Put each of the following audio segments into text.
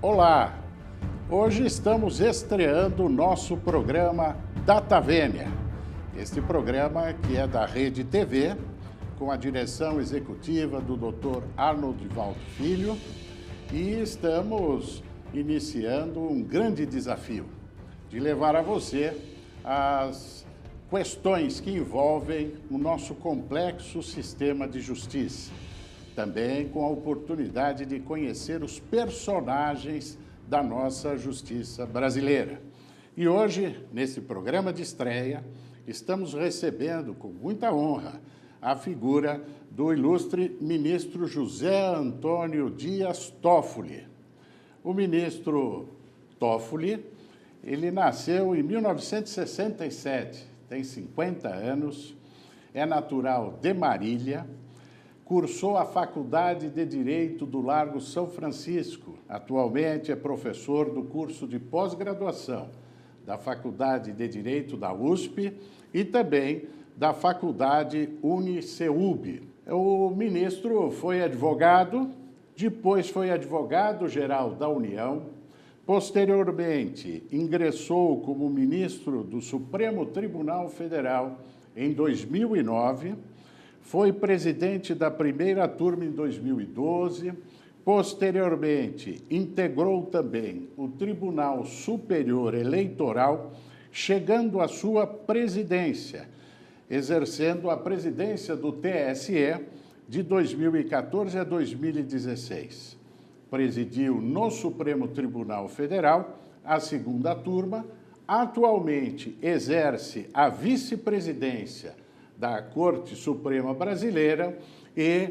Olá! Hoje estamos estreando o nosso programa Datavênia. Este programa que é da Rede TV, com a direção executiva do Dr. Arnold Valdo Filho, e estamos iniciando um grande desafio de levar a você as questões que envolvem o nosso complexo sistema de justiça. Também com a oportunidade de conhecer os personagens da nossa justiça brasileira. E hoje, nesse programa de estreia, estamos recebendo com muita honra a figura do ilustre ministro José Antônio Dias Toffoli. O ministro Toffoli, ele nasceu em 1967, tem 50 anos, é natural de Marília, cursou a Faculdade de Direito do Largo São Francisco. Atualmente é professor do curso de pós-graduação da Faculdade de Direito da USP e também da Faculdade UniCeub. O ministro foi advogado, depois foi advogado-geral da União, posteriormente ingressou como ministro do Supremo Tribunal Federal em 2009, foi presidente da primeira turma em 2012, posteriormente integrou também o Tribunal Superior Eleitoral, chegando à sua presidência, exercendo a presidência do TSE de 2014 a 2016. Presidiu no Supremo Tribunal Federal a segunda turma, atualmente exerce a vice-presidência da Corte Suprema Brasileira e,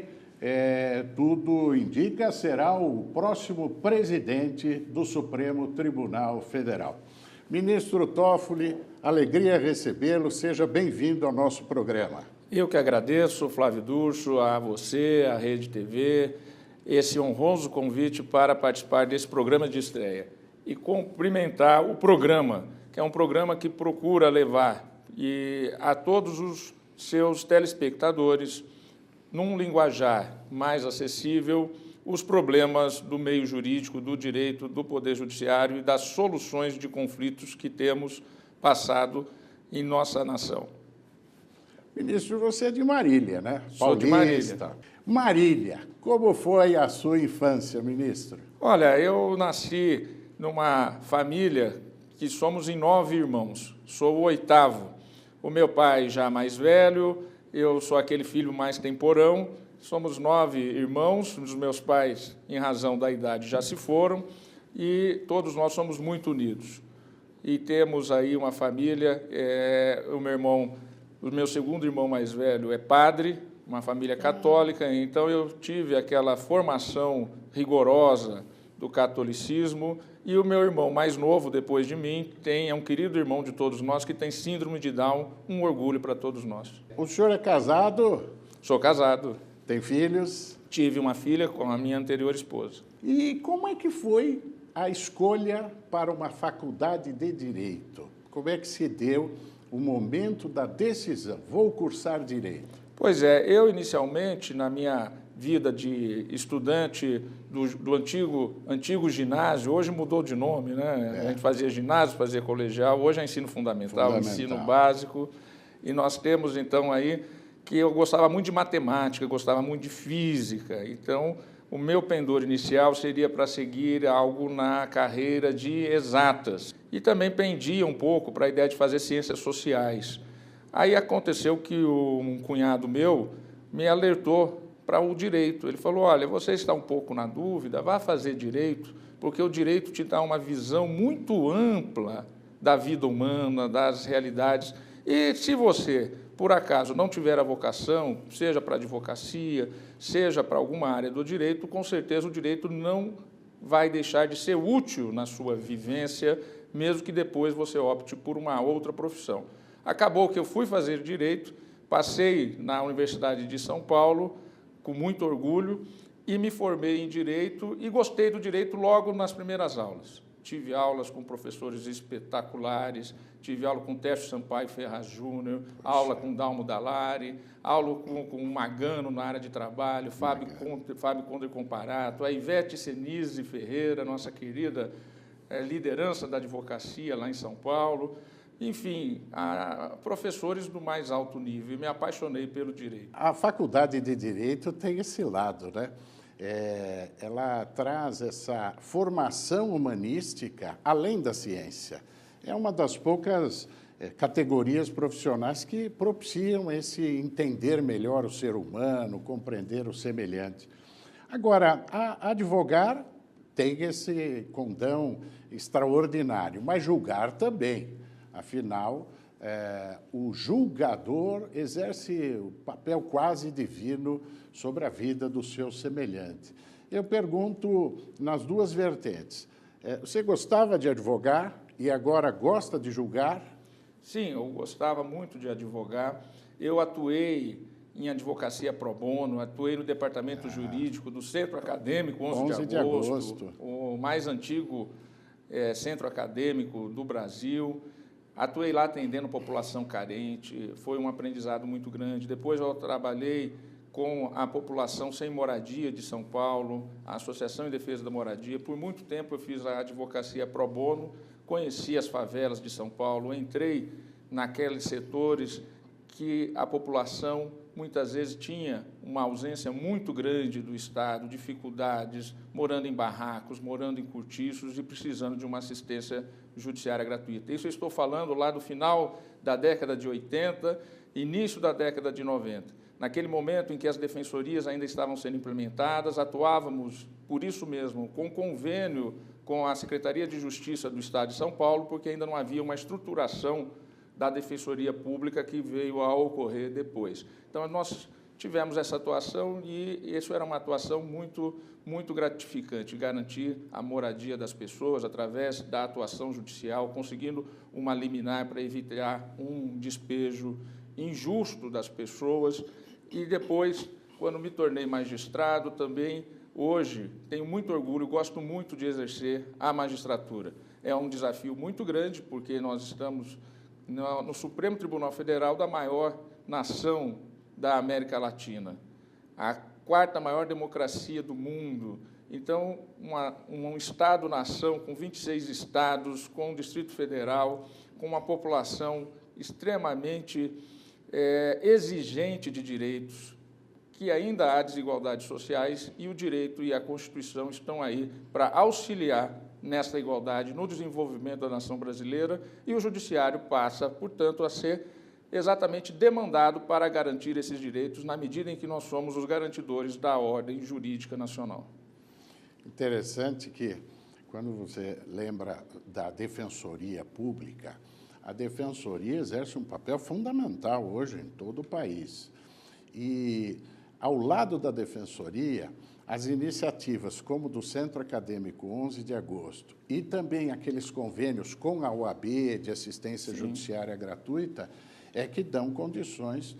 tudo indica, será o próximo presidente do Supremo Tribunal Federal. Ministro Toffoli, alegria recebê-lo, seja bem-vindo ao nosso programa. Eu que agradeço, Flávio Durso, a você, a Rede TV, esse honroso convite para participar desse programa de estreia e cumprimentar o programa, que é um programa que procura levar a todos os seus telespectadores, num linguajar mais acessível, os problemas do meio jurídico, do direito, do Poder Judiciário e das soluções de conflitos que temos passado em nossa nação. Ministro, você é de Marília, né? Sou de Marília. Marília, como foi a sua infância, ministro? Olha, eu nasci numa família que somos em 9 irmãos, sou o 8º. O meu pai já mais velho, eu sou aquele filho mais temporão, somos 9 irmãos, os meus pais, em razão da idade, já se foram, e todos nós somos muito unidos. E temos aí uma família, o meu segundo irmão mais velho é padre, uma família católica, então eu tive aquela formação rigorosa do catolicismo, e o meu irmão mais novo, depois de mim, é um querido irmão de todos nós, que tem síndrome de Down, um orgulho para todos nós. O senhor é casado? Sou casado. Tem filhos? Tive uma filha com a minha anterior esposa. E como é que foi a escolha para uma faculdade de Direito? Como é que se deu o momento da decisão? Vou cursar Direito. Pois é, eu inicialmente, na minha vida de estudante do antigo ginásio, hoje mudou de nome, né? A gente fazia ginásio, fazia colegial, hoje é ensino fundamental, ensino básico, e nós temos então aí que eu gostava muito de matemática, gostava muito de física, então o meu pendor inicial seria para seguir algo na carreira de exatas, e também pendia um pouco para a ideia de fazer ciências sociais. Aí aconteceu que um cunhado meu me alertou para o direito. Ele falou, olha, você está um pouco na dúvida, vá fazer direito, porque o direito te dá uma visão muito ampla da vida humana, das realidades. E se você, por acaso, não tiver a vocação, seja para a advocacia, seja para alguma área do direito, com certeza o direito não vai deixar de ser útil na sua vivência, mesmo que depois você opte por uma outra profissão. Acabou que eu fui fazer direito, passei na Universidade de São Paulo, com muito orgulho, e me formei em Direito e gostei do Direito logo nas primeiras aulas. tive aulas com professores espetaculares, tive aula com Tércio Sampaio Ferraz Júnior, aula com Dalmo Dallari, aula com Magano na área de trabalho, Fábio Conde Comparato, a Ivete Senise Ferreira, nossa querida liderança da advocacia lá em São Paulo. Enfim, professores do mais alto nível. Me apaixonei pelo direito. A faculdade de Direito tem esse lado, né? Ela traz essa formação humanística além da ciência. É uma das poucas categorias profissionais que propiciam esse entender melhor o ser humano, compreender o semelhante. Agora, advogar tem esse condão extraordinário, mas julgar também. Afinal, o julgador exerce o papel quase divino sobre a vida do seu semelhante. Eu pergunto nas duas vertentes. Você gostava de advogar e agora gosta de julgar? Sim, eu gostava muito de advogar. Eu atuei em advocacia pro bono, atuei no departamento jurídico do Centro Acadêmico 11 de agosto, o mais antigo centro acadêmico do Brasil. Atuei lá atendendo população carente, foi um aprendizado muito grande. Depois eu trabalhei com a população sem moradia de São Paulo, a Associação em Defesa da Moradia. Por muito tempo eu fiz a advocacia pro bono, conheci as favelas de São Paulo, entrei naqueles setores que a população muitas vezes tinha uma ausência muito grande do Estado, dificuldades, morando em barracos, morando em cortiços e precisando de uma assistência judiciária gratuita. Isso eu estou falando lá do final da década de 80, início da década de 90. Naquele momento em que as defensorias ainda estavam sendo implementadas, atuávamos, por isso mesmo, com convênio com a Secretaria de Justiça do Estado de São Paulo, porque ainda não havia uma estruturação da Defensoria Pública que veio a ocorrer depois. Então, nós tivemos essa atuação e isso era uma atuação muito gratificante, garantir a moradia das pessoas através da atuação judicial, conseguindo uma liminar para evitar um despejo injusto das pessoas. E depois, quando me tornei magistrado, também, hoje, tenho muito orgulho, gosto muito de exercer a magistratura. É um desafio muito grande, porque nós estamos no Supremo Tribunal Federal da maior nação da América Latina, a quarta maior democracia do mundo. Então, um Estado-nação com 26 estados, com um Distrito Federal, com uma população extremamente exigente de direitos, que ainda há desigualdades sociais, e o direito e a Constituição estão aí para auxiliar nessa igualdade, no desenvolvimento da nação brasileira, e o Judiciário passa, portanto, a ser exatamente demandado para garantir esses direitos, na medida em que nós somos os garantidores da ordem jurídica nacional. Interessante que, quando você lembra da Defensoria Pública, a Defensoria exerce um papel fundamental hoje em todo o país. E, ao lado da Defensoria, as iniciativas como do Centro Acadêmico 11 de agosto e também aqueles convênios com a OAB de assistência judiciária gratuita que dão condições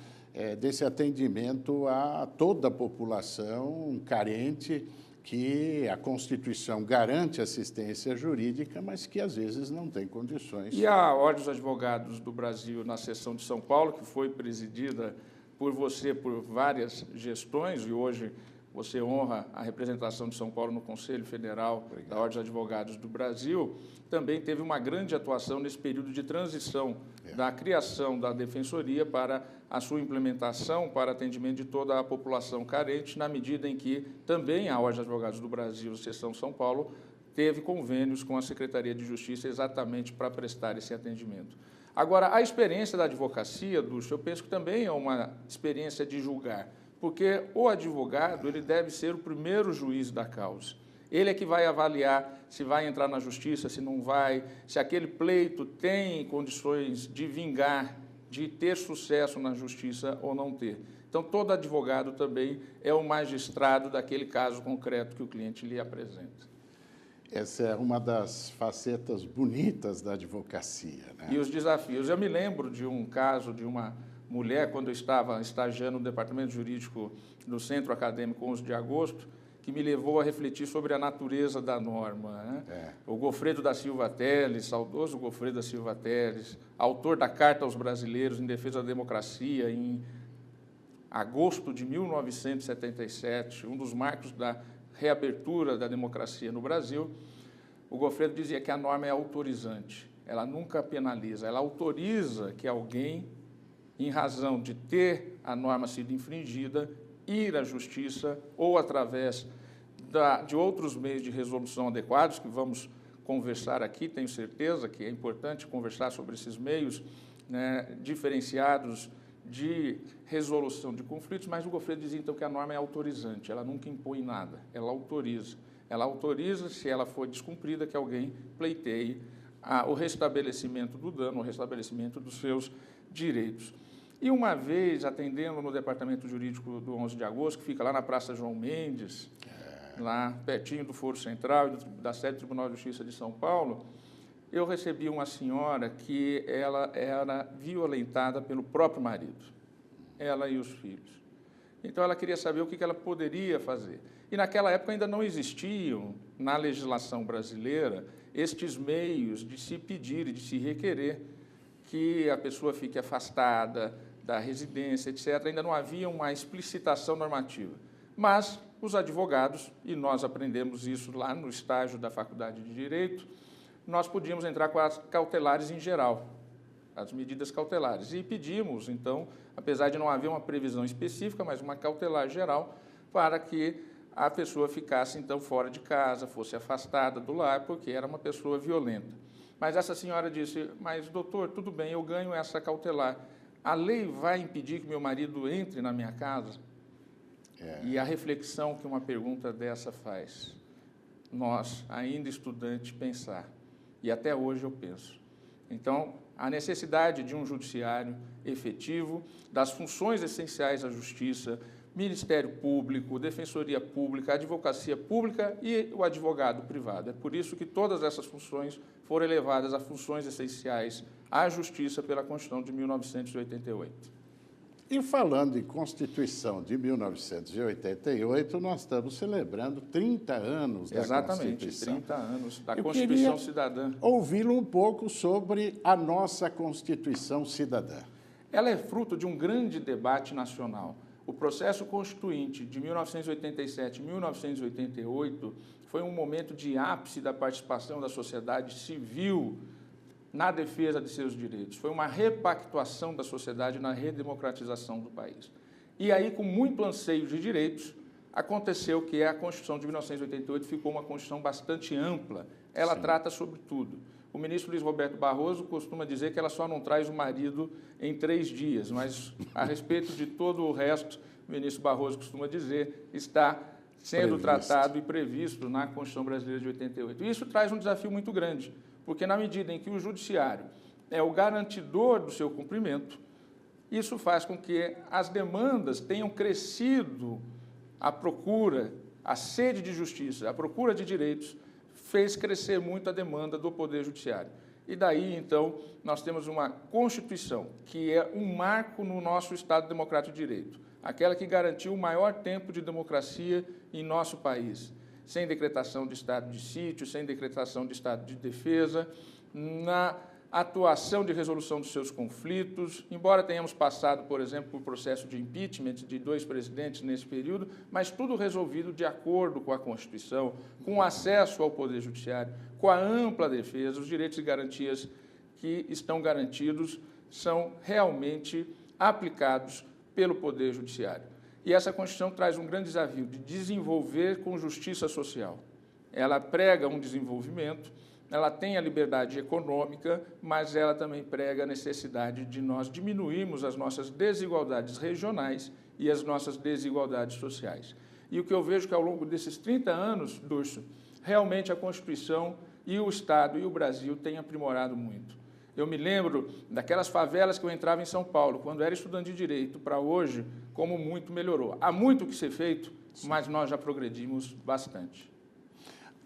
desse atendimento a toda a população carente, que a Constituição garante assistência jurídica, mas que às vezes não tem condições. E a Ordem dos Advogados do Brasil, na seção de São Paulo, que foi presidida por você por várias gestões, e hoje você honra a representação de São Paulo no Conselho Federal da Ordem dos Advogados do Brasil, também teve uma grande atuação nesse período de transição da criação da Defensoria para a sua implementação para atendimento de toda a população carente, na medida em que também a Ordem dos Advogados do Brasil, seção São Paulo, teve convênios com a Secretaria de Justiça exatamente para prestar esse atendimento. Agora, a experiência da advocacia, Dulce, eu penso que também é uma experiência de julgar, porque o advogado ele deve ser o primeiro juiz da causa. Ele é que vai avaliar se vai entrar na justiça, se não vai, se aquele pleito tem condições de vingar, de ter sucesso na justiça ou não ter. Então, todo advogado também é o magistrado daquele caso concreto que o cliente lhe apresenta. Essa é uma das facetas bonitas da advocacia, né? E os desafios. Eu me lembro de um caso de uma mulher, quando eu estava estagiando no Departamento Jurídico do Centro Acadêmico 11 de agosto, que me levou a refletir sobre a natureza da norma, né? O Goffredo da Silva Telles, saudoso Goffredo da Silva Telles, autor da Carta aos Brasileiros em Defesa da Democracia, em agosto de 1977, um dos marcos da reabertura da democracia no Brasil. O Goffredo dizia que a norma é autorizante, ela nunca penaliza, ela autoriza que alguém, em razão de ter a norma sido infringida, ir à justiça ou através de outros meios de resolução adequados, que vamos conversar aqui, tenho certeza que é importante conversar sobre esses meios, né, diferenciados de resolução de conflitos, mas o Goffredo dizia então que a norma é autorizante, ela nunca impõe nada, ela autoriza. Ela autoriza, se ela for descumprida, que alguém pleiteie o restabelecimento do dano, o restabelecimento dos seus direitos. E uma vez, atendendo no Departamento Jurídico do 11 de agosto, que fica lá na Praça João Mendes, lá pertinho do Foro Central e da sede do Tribunal de Justiça de São Paulo, eu recebi uma senhora que ela era violentada pelo próprio marido, ela e os filhos. Então, ela queria saber o que ela poderia fazer. E, naquela época, ainda não existiam, na legislação brasileira, estes meios de se pedir e de se requerer que a pessoa fique afastada da residência, etc. Ainda não havia uma explicitação normativa. Mas os advogados, e nós aprendemos isso lá no estágio da Faculdade de Direito, nós podíamos entrar com as cautelares em geral, as medidas cautelares. E pedimos, então, apesar de não haver uma previsão específica, mas uma cautelar geral, para que a pessoa ficasse, então, fora de casa, fosse afastada do lar, porque era uma pessoa violenta. Mas essa senhora disse, mas, doutor, tudo bem, eu ganho essa cautelar. A lei vai impedir que meu marido entre na minha casa? E a reflexão que uma pergunta dessa faz, nós, ainda estudantes, pensar. E até hoje eu penso. Então, a necessidade de um judiciário efetivo, das funções essenciais da justiça, Ministério Público, Defensoria Pública, Advocacia Pública e o advogado privado. É por isso que todas essas funções foram elevadas a funções essenciais à justiça pela Constituição de 1988. E falando em Constituição de 1988, nós estamos celebrando 30 anos da Constituição. Exatamente, 30 anos da Constituição Cidadã. Ouvi-lo um pouco sobre a nossa Constituição Cidadã. Ela é fruto de um grande debate nacional. O processo constituinte de 1987 e 1988 foi um momento de ápice da participação da sociedade civil na defesa de seus direitos. Foi uma repactuação da sociedade na redemocratização do país. E aí, com muito anseio de direitos, aconteceu que a Constituição de 1988 ficou uma Constituição bastante ampla. Ela trata sobre tudo. O ministro Luiz Roberto Barroso costuma dizer que ela só não traz o marido em 3 dias, mas a respeito de todo o resto, o ministro Barroso costuma dizer, está sendo tratado e previsto na Constituição Brasileira de 88. E isso traz um desafio muito grande, porque na medida em que o judiciário é o garantidor do seu cumprimento, isso faz com que as demandas tenham crescido, a procura, a sede de justiça, a procura de direitos, fez crescer muito a demanda do Poder Judiciário. E daí, então, nós temos uma Constituição que é um marco no nosso Estado Democrático de Direito, aquela que garantiu o maior tempo de democracia em nosso país, sem decretação de estado de sítio, sem decretação de estado de defesa, na atuação de resolução dos seus conflitos, embora tenhamos passado, por exemplo, por processo de impeachment de 2 presidentes nesse período, mas tudo resolvido de acordo com a Constituição, com acesso ao Poder Judiciário, com a ampla defesa, os direitos e garantias que estão garantidos são realmente aplicados pelo Poder Judiciário. E essa Constituição traz um grande desafio de desenvolver com justiça social. Ela prega um desenvolvimento, ela tem a liberdade econômica, mas ela também prega a necessidade de nós diminuirmos as nossas desigualdades regionais e as nossas desigualdades sociais. E o que eu vejo que ao longo desses 30 anos, Durso, realmente a Constituição e o Estado e o Brasil têm aprimorado muito. Eu me lembro daquelas favelas que eu entrava em São Paulo, quando era estudante de Direito, para hoje, como muito melhorou. Há muito que ser feito, mas nós já progredimos bastante.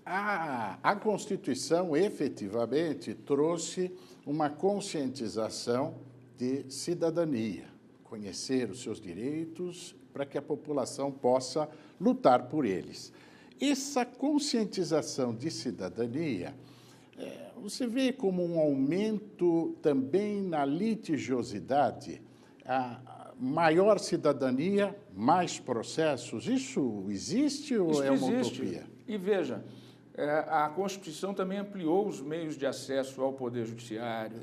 A Constituição, efetivamente, trouxe uma conscientização de cidadania, conhecer os seus direitos para que a população possa lutar por eles. Essa conscientização de cidadania, você vê como um aumento também na litigiosidade? A maior cidadania, mais processos, isso existe ou é uma utopia? E veja, a Constituição também ampliou os meios de acesso ao Poder Judiciário,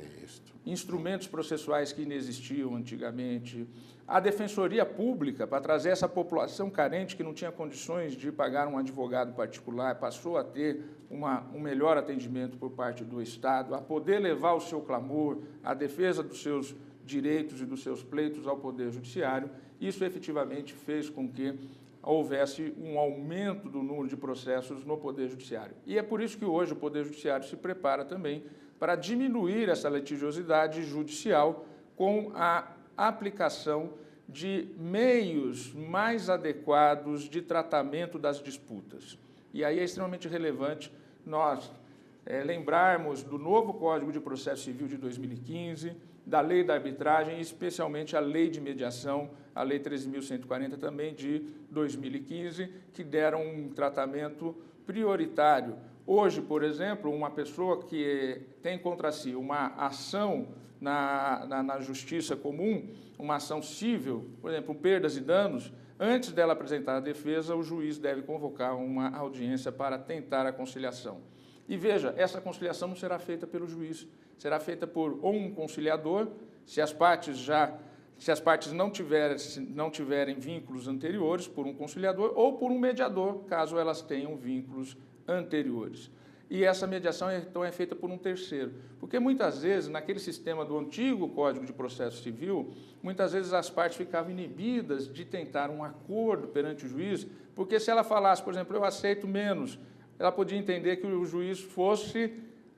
instrumentos processuais que inexistiam antigamente, a Defensoria Pública, para trazer essa população carente que não tinha condições de pagar um advogado particular, passou a ter um melhor atendimento por parte do Estado, a poder levar o seu clamor, a defesa dos seus direitos e dos seus pleitos ao Poder Judiciário. Isso efetivamente fez com que houvesse um aumento do número de processos no Poder Judiciário. E é por isso que hoje o Poder Judiciário se prepara também para diminuir essa litigiosidade judicial com a aplicação de meios mais adequados de tratamento das disputas. E aí é extremamente relevante nós lembrarmos do novo Código de Processo Civil de 2015, da Lei da Arbitragem, especialmente a Lei de Mediação, a Lei 13.140 também de 2015, que deram um tratamento prioritário. Hoje, por exemplo, uma pessoa que tem contra si uma ação na justiça comum, uma ação civil, por exemplo, perdas e danos, antes dela apresentar a defesa, o juiz deve convocar uma audiência para tentar a conciliação. E veja, essa conciliação não será feita pelo juiz, será feita por ou um conciliador, se as partes não tiverem vínculos anteriores, por um conciliador, ou por um mediador, caso elas tenham vínculos anteriores. E essa mediação, então, é feita por um terceiro. Porque, muitas vezes, naquele sistema do antigo Código de Processo Civil, muitas vezes as partes ficavam inibidas de tentar um acordo perante o juiz, porque se ela falasse, por exemplo, eu aceito menos, ela podia entender que o juiz fosse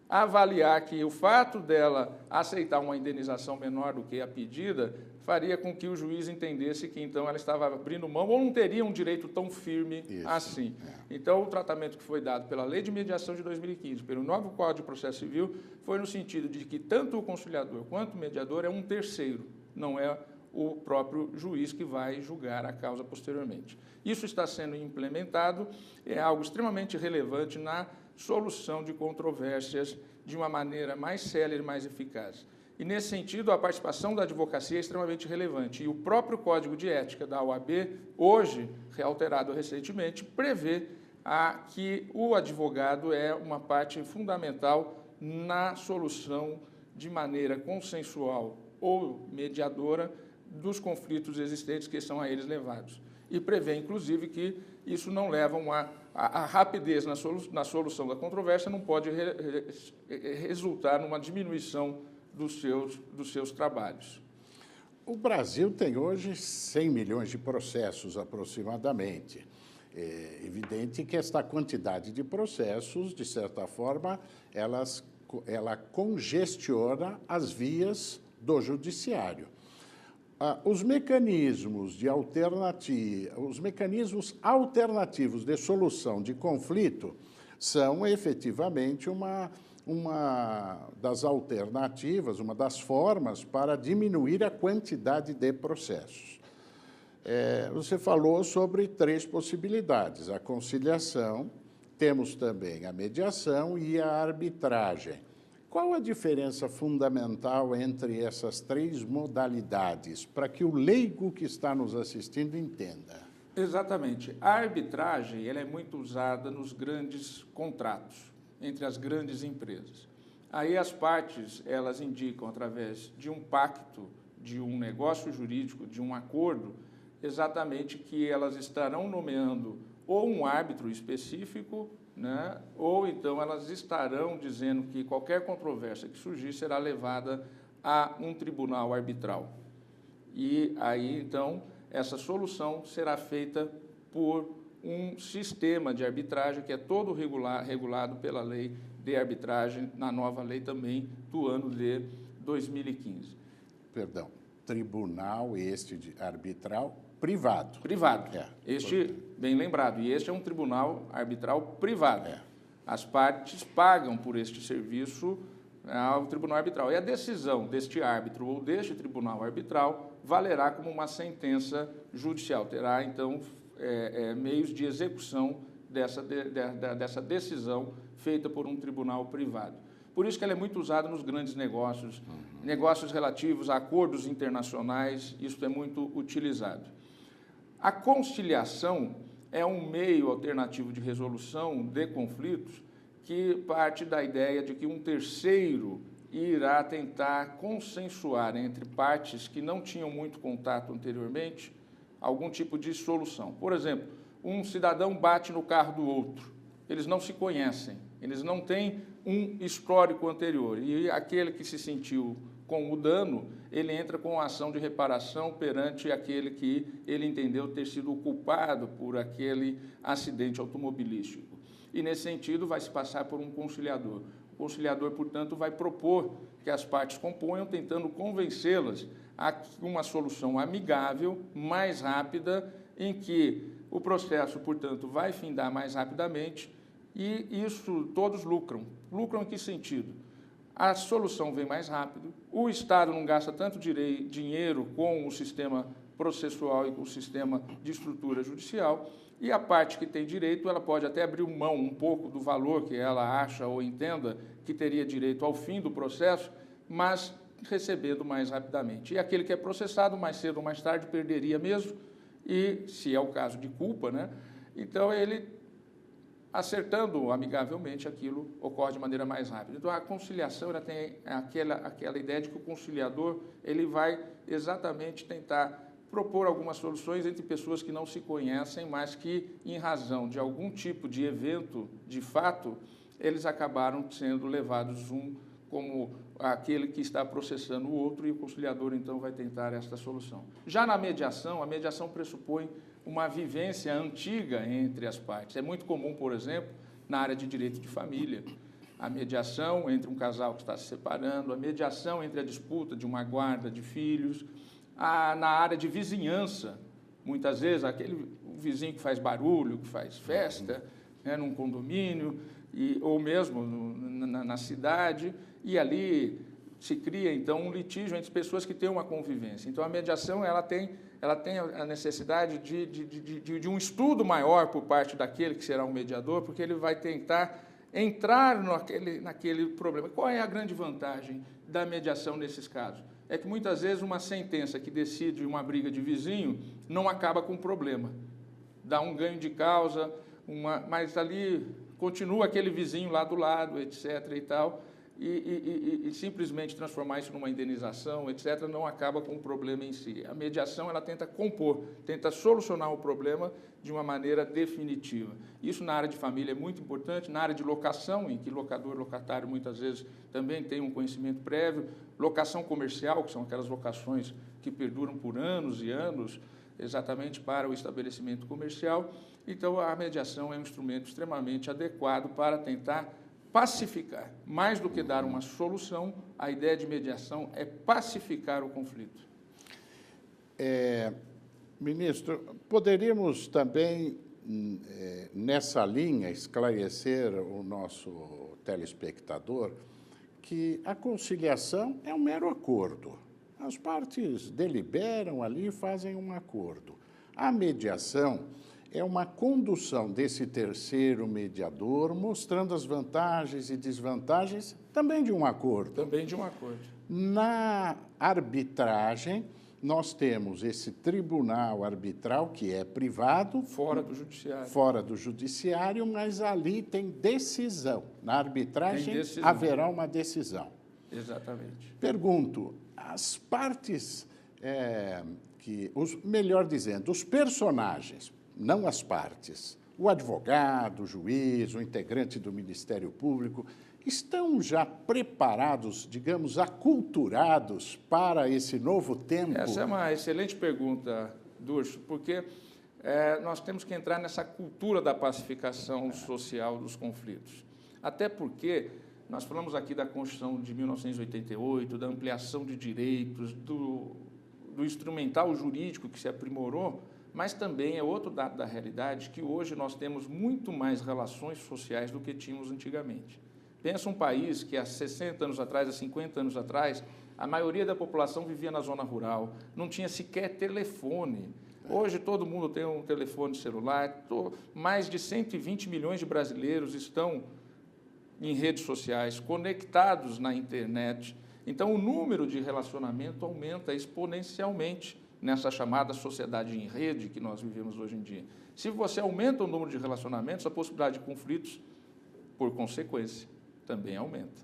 avaliar que o fato dela aceitar uma indenização menor do que a pedida faria com que o juiz entendesse que, então, ela estava abrindo mão ou não teria um direito tão firme assim. Então, o tratamento que foi dado pela Lei de Mediação de 2015, pelo novo Código de Processo Civil, foi no sentido de que tanto o conciliador quanto o mediador é um terceiro, não é o próprio juiz que vai julgar a causa posteriormente. Isso está sendo implementado, é algo extremamente relevante na solução de controvérsias de uma maneira mais célere e mais eficaz. E, nesse sentido, a participação da advocacia é extremamente relevante. E o próprio Código de Ética da OAB, hoje, realterado recentemente, prevê que o advogado é uma parte fundamental na solução de maneira consensual ou mediadora dos conflitos existentes que são a eles levados. E prevê, inclusive, que isso não leva a rapidez na solução da controvérsia não pode resultar numa diminuição dos seus trabalhos. O Brasil tem hoje 100 milhões de processos, aproximadamente. É evidente que esta quantidade de processos, de certa forma, ela congestiona as vias do judiciário. Os mecanismos alternativos de solução de conflito são efetivamente uma das alternativas, uma das formas para diminuir a quantidade de processos. Você falou sobre 3 possibilidades: a conciliação, temos também a mediação e a arbitragem. Qual a diferença fundamental entre essas 3 modalidades, para que o leigo que está nos assistindo entenda? Exatamente. A arbitragem ela é muito usada nos grandes contratos, entre as grandes empresas. Aí as partes, elas indicam, através de um pacto, de um negócio jurídico, de um acordo, exatamente que elas estarão nomeando ou um árbitro específico, né, ou então elas estarão dizendo que qualquer controvérsia que surgir será levada a um tribunal arbitral. E aí, então, essa solução será feita por um sistema de arbitragem que é todo regulado pela lei de arbitragem, na nova lei também do ano de 2015. Perdão, tribunal arbitral privado. Privado. Bem lembrado, e este é um tribunal arbitral privado. As partes pagam por este serviço ao tribunal arbitral. E a decisão deste árbitro ou deste tribunal arbitral valerá como uma sentença judicial. Terá, então, meios de execução dessa decisão feita por um tribunal privado. Por isso que ela é muito usada nos grandes negócios, negócios relativos a acordos internacionais, isso é muito utilizado. A conciliação é um meio alternativo de resolução de conflitos que parte da ideia de que um terceiro irá tentar consensuar entre partes que não tinham muito contato anteriormente algum tipo de solução. Por exemplo, um cidadão bate no carro do outro, eles não se conhecem, eles não têm um histórico anterior, e aquele que se sentiu com o dano, ele entra com a ação de reparação perante aquele que ele entendeu ter sido o culpado por aquele acidente automobilístico. E, nesse sentido, vai se passar por um conciliador. O conciliador, portanto, vai propor que as partes componham, tentando convencê-las a uma solução amigável, mais rápida, em que o processo, portanto, vai findar mais rapidamente, e isso todos lucram. Lucram em que sentido? A solução vem mais rápido, o Estado não gasta tanto dinheiro com o sistema processual e com o sistema de estrutura judicial, e a parte que tem direito, ela pode até abrir mão um pouco do valor que ela acha ou entenda que teria direito ao fim do processo, mas recebendo mais rapidamente. E aquele que é processado, mais cedo ou mais tarde, perderia mesmo, e, se é o caso de culpa, né? Então, ele, acertando amigavelmente, aquilo ocorre de maneira mais rápida. Então, a conciliação ela tem aquela ideia de que o conciliador ele vai exatamente tentar propor algumas soluções entre pessoas que não se conhecem, mas que, em razão de algum tipo de evento, de fato, eles acabaram sendo levados como aquele que está processando o outro, e o conciliador, então, vai tentar esta solução. Já na mediação, a mediação pressupõe uma vivência antiga entre as partes. É muito comum, por exemplo, na área de direito de família, a mediação entre um casal que está se separando, a mediação entre a disputa de uma guarda de filhos, na área de vizinhança, muitas vezes, aquele vizinho que faz barulho, que faz festa, né, num condomínio, ou mesmo na cidade, e ali se cria, então, um litígio entre pessoas que têm uma convivência. Então, a mediação ela tem a necessidade de um estudo maior por parte daquele que será um mediador, porque ele vai tentar entrar naquele problema. Qual é a grande vantagem da mediação nesses casos? É que, muitas vezes, uma sentença que decide uma briga de vizinho não acaba com o problema. Dá um ganho de causa, mas ali continua aquele vizinho lá do lado, etc. e tal, e simplesmente transformar isso numa indenização, etc., não acaba com o problema em si. A mediação ela tenta compor, tenta solucionar o problema de uma maneira definitiva. Isso na área de família é muito importante, na área de locação, em que locador e locatário muitas vezes também tem um conhecimento prévio, locação comercial, que são aquelas locações que perduram por anos e anos, exatamente para o estabelecimento comercial. Então, a mediação é um instrumento extremamente adequado para tentar pacificar. Mais do que dar uma solução, a ideia de mediação é pacificar o conflito. Ministro, poderíamos também, nessa linha, esclarecer o nosso telespectador que a conciliação é um mero acordo. As partes deliberam ali e fazem um acordo. A mediação é uma condução desse terceiro mediador, mostrando as vantagens e desvantagens também de um acordo. Também de um acordo. Na arbitragem, nós temos esse tribunal arbitral, que é privado. Fora do judiciário. Fora do judiciário, mas ali tem decisão. Na arbitragem haverá uma decisão. Exatamente. Pergunto, as partes, melhor dizendo, os personagens, não as partes, o advogado, o juiz, o integrante do Ministério Público, estão já preparados, digamos, aculturados para esse novo tempo? Essa é uma excelente pergunta, Durso, porque nós temos que entrar nessa cultura da pacificação social dos conflitos. Até porque nós falamos aqui da Constituição de 1988, da ampliação de direitos, do instrumental jurídico que se aprimorou, mas também é outro dado da realidade que hoje nós temos muito mais relações sociais do que tínhamos antigamente. Pensa um país que há 60 anos atrás, há 50 anos atrás, a maioria da população vivia na zona rural, não tinha sequer telefone. Hoje todo mundo tem um telefone celular, mais de 120 milhões de brasileiros estão em redes sociais, conectados na internet. Então, o número de relacionamento aumenta exponencialmente nessa chamada sociedade em rede que nós vivemos hoje em dia. Se você aumenta o número de relacionamentos, a possibilidade de conflitos, por consequência, também aumenta.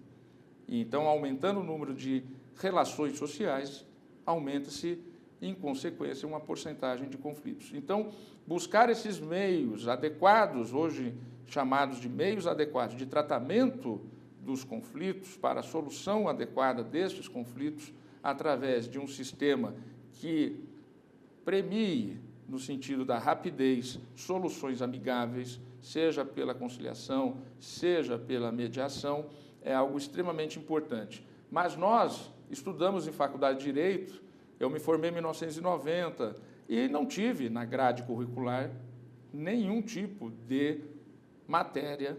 E, então, aumentando o número de relações sociais, aumenta-se, em consequência, uma porcentagem de conflitos. Então, buscar esses meios adequados, hoje chamados de meios adequados de tratamento dos conflitos, para a solução adequada destes conflitos, através de um sistema que premie, no sentido da rapidez, soluções amigáveis, seja pela conciliação, seja pela mediação, é algo extremamente importante. Mas nós estudamos em faculdade de Direito, eu me formei em 1990 e não tive na grade curricular nenhum tipo de matéria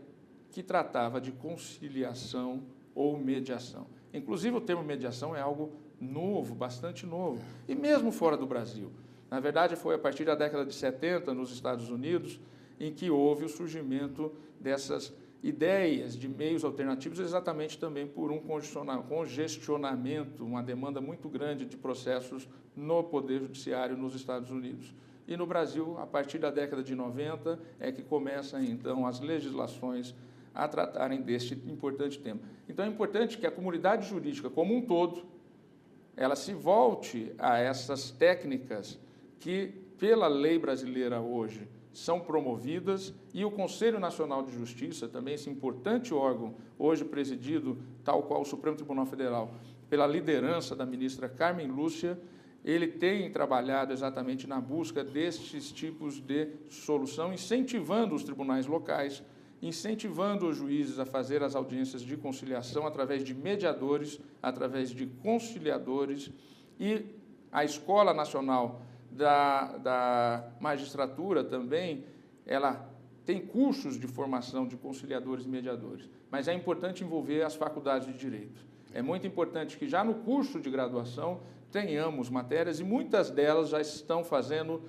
que tratava de conciliação ou mediação. Inclusive, o termo mediação é algo novo, bastante novo, e mesmo fora do Brasil. Na verdade, foi a partir da década de 70, nos Estados Unidos, em que houve o surgimento dessas ideias de meios alternativos, exatamente também por um congestionamento, uma demanda muito grande de processos no Poder Judiciário nos Estados Unidos. E no Brasil, a partir da década de 90, é que começam, então, as legislações a tratarem deste importante tema. Então, é importante que a comunidade jurídica como um todo, ela se volte a essas técnicas que, pela lei brasileira hoje, são promovidas, e o Conselho Nacional de Justiça, também esse importante órgão, hoje presidido, tal qual o Supremo Tribunal Federal, pela liderança da ministra Carmen Lúcia, ele tem trabalhado exatamente na busca destes tipos de solução, incentivando os tribunais locais, incentivando os juízes a fazer as audiências de conciliação através de mediadores, através de conciliadores, e a Escola Nacional da Magistratura também, ela tem cursos de formação de conciliadores e mediadores, mas é importante envolver as faculdades de Direito. É muito importante que já no curso de graduação tenhamos matérias, e muitas delas já estão fazendo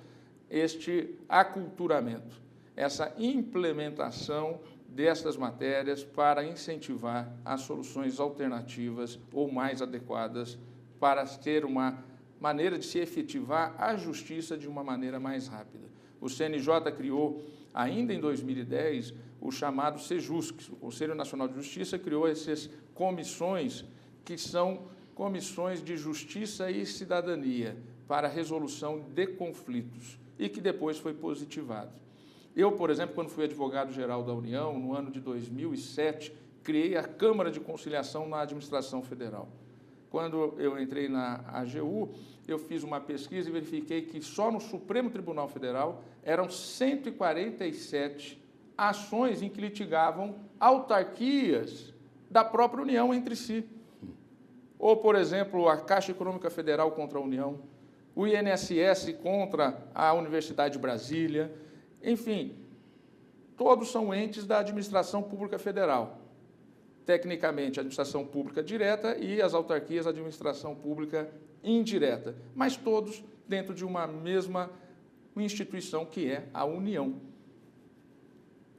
este aculturamento, essa implementação dessas matérias para incentivar as soluções alternativas ou mais adequadas para ter uma maneira de se efetivar a justiça de uma maneira mais rápida. O CNJ criou, ainda em 2010, o chamado CEJUSC, o Conselho Nacional de Justiça criou essas comissões, que são comissões de justiça e cidadania, para a resolução de conflitos, e que depois foi positivado. Eu, por exemplo, quando fui advogado-geral da União, no ano de 2007, criei a Câmara de Conciliação na Administração Federal. Quando eu entrei na AGU, eu fiz uma pesquisa e verifiquei que só no Supremo Tribunal Federal eram 147 ações em que litigavam autarquias da própria União entre si. Ou, por exemplo, a Caixa Econômica Federal contra a União, o INSS contra a Universidade de Brasília, enfim, todos são entes da administração pública federal. Tecnicamente, a administração pública direta e as autarquias, a administração pública indireta, mas todos dentro de uma mesma instituição, que é a União.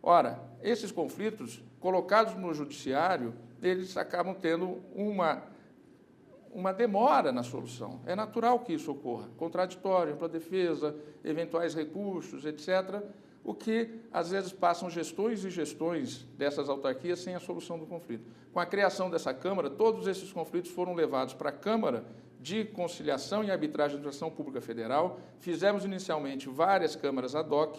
Ora, esses conflitos, colocados no judiciário, eles acabam tendo uma demora na solução. É natural que isso ocorra. Contraditório, ampla defesa, eventuais recursos, etc., o que, às vezes, passam gestões e gestões dessas autarquias sem a solução do conflito. Com a criação dessa Câmara, todos esses conflitos foram levados para a Câmara de Conciliação e Arbitragem da Administração Pública Federal. Fizemos, inicialmente, várias câmaras ad hoc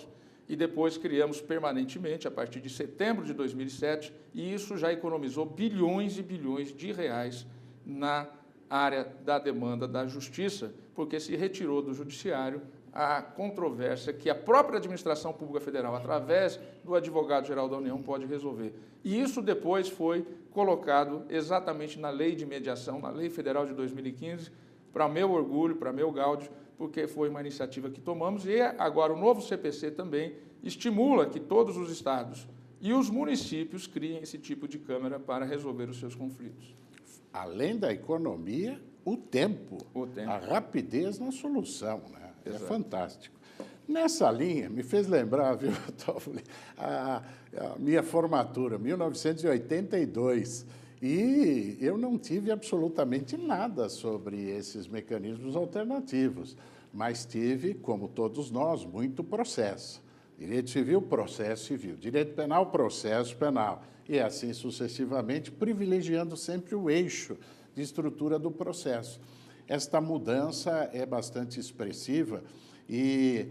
e depois criamos permanentemente, a partir de setembro de 2007, e isso já economizou bilhões e bilhões de reais na área da demanda da justiça, porque se retirou do judiciário a controvérsia que a própria administração pública federal, através do advogado-geral da União, pode resolver. E isso depois foi colocado exatamente na Lei de Mediação, na Lei Federal de 2015, para meu orgulho, para meu gáudio, porque foi uma iniciativa que tomamos, e agora o novo CPC também estimula que todos os estados e os municípios criem esse tipo de câmara para resolver os seus conflitos. Além da economia, o tempo. A rapidez na solução, né? É fantástico. Nessa linha, me fez lembrar, viu, Toffoli, a minha formatura, 1982, e eu não tive absolutamente nada sobre esses mecanismos alternativos, mas tive, como todos nós, muito processo. Direito civil, processo civil. Direito penal, processo penal. E assim sucessivamente, privilegiando sempre o eixo de estrutura do processo. Esta mudança é bastante expressiva e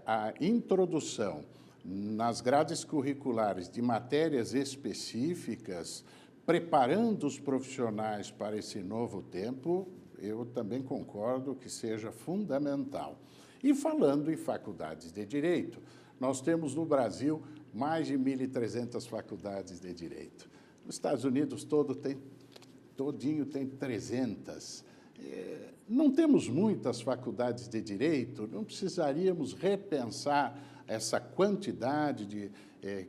a introdução nas grades curriculares de matérias específicas, preparando os profissionais para esse novo tempo, eu também concordo que seja fundamental. E falando em faculdades de Direito, nós temos no Brasil mais de 1.300 faculdades de Direito. Nos Estados Unidos todinho tem 300. Não temos muitas faculdades de Direito, não precisaríamos repensar essa quantidade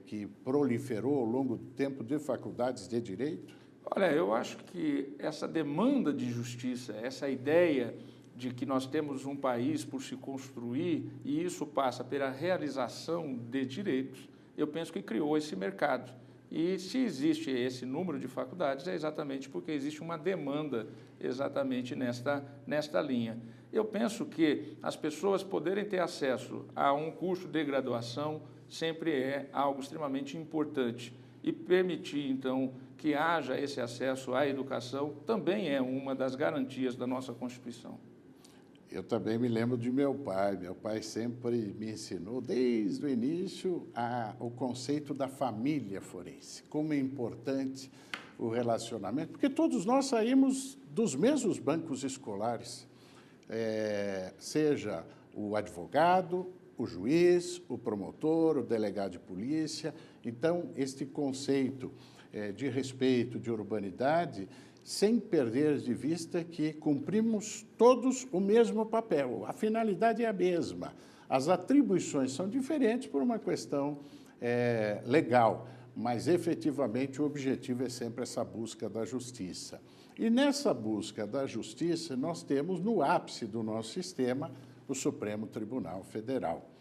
que proliferou ao longo do tempo de faculdades de Direito? Olha, eu acho que essa demanda de justiça, essa ideia de que nós temos um país por se construir e isso passa pela realização de direitos, eu penso que criou esse mercado. E se existe esse número de faculdades, é exatamente porque existe uma demanda exatamente nesta linha. Eu penso que as pessoas poderem ter acesso a um curso de graduação sempre é algo extremamente importante. E permitir, então, que haja esse acesso à educação também é uma das garantias da nossa Constituição. Eu também me lembro de meu pai. Meu pai sempre me ensinou, desde o início, o conceito da família forense. Como é importante o relacionamento, porque todos nós saímos dos mesmos bancos escolares, seja o advogado, o juiz, o promotor, o delegado de polícia. Então, este conceito de respeito, de urbanidade, sem perder de vista que cumprimos todos o mesmo papel. A finalidade é a mesma. As atribuições são diferentes por uma questão legal, mas, efetivamente, o objetivo é sempre essa busca da justiça. E nessa busca da justiça, nós temos no ápice do nosso sistema o Supremo Tribunal Federal.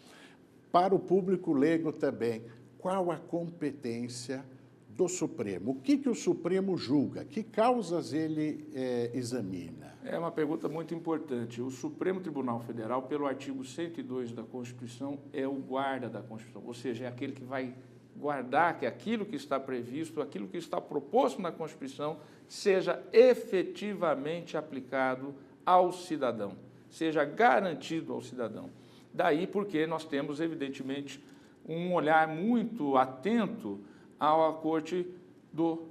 Para o público leigo também, qual a competência do Supremo? O que o Supremo julga? Que causas ele examina? É uma pergunta muito importante. O Supremo Tribunal Federal, pelo artigo 102 da Constituição, é o guarda da Constituição, ou seja, é aquele que vai guardar que aquilo que está previsto, aquilo que está proposto na Constituição, seja efetivamente aplicado ao cidadão, seja garantido ao cidadão. Daí porque nós temos, evidentemente, um olhar muito atento à Corte do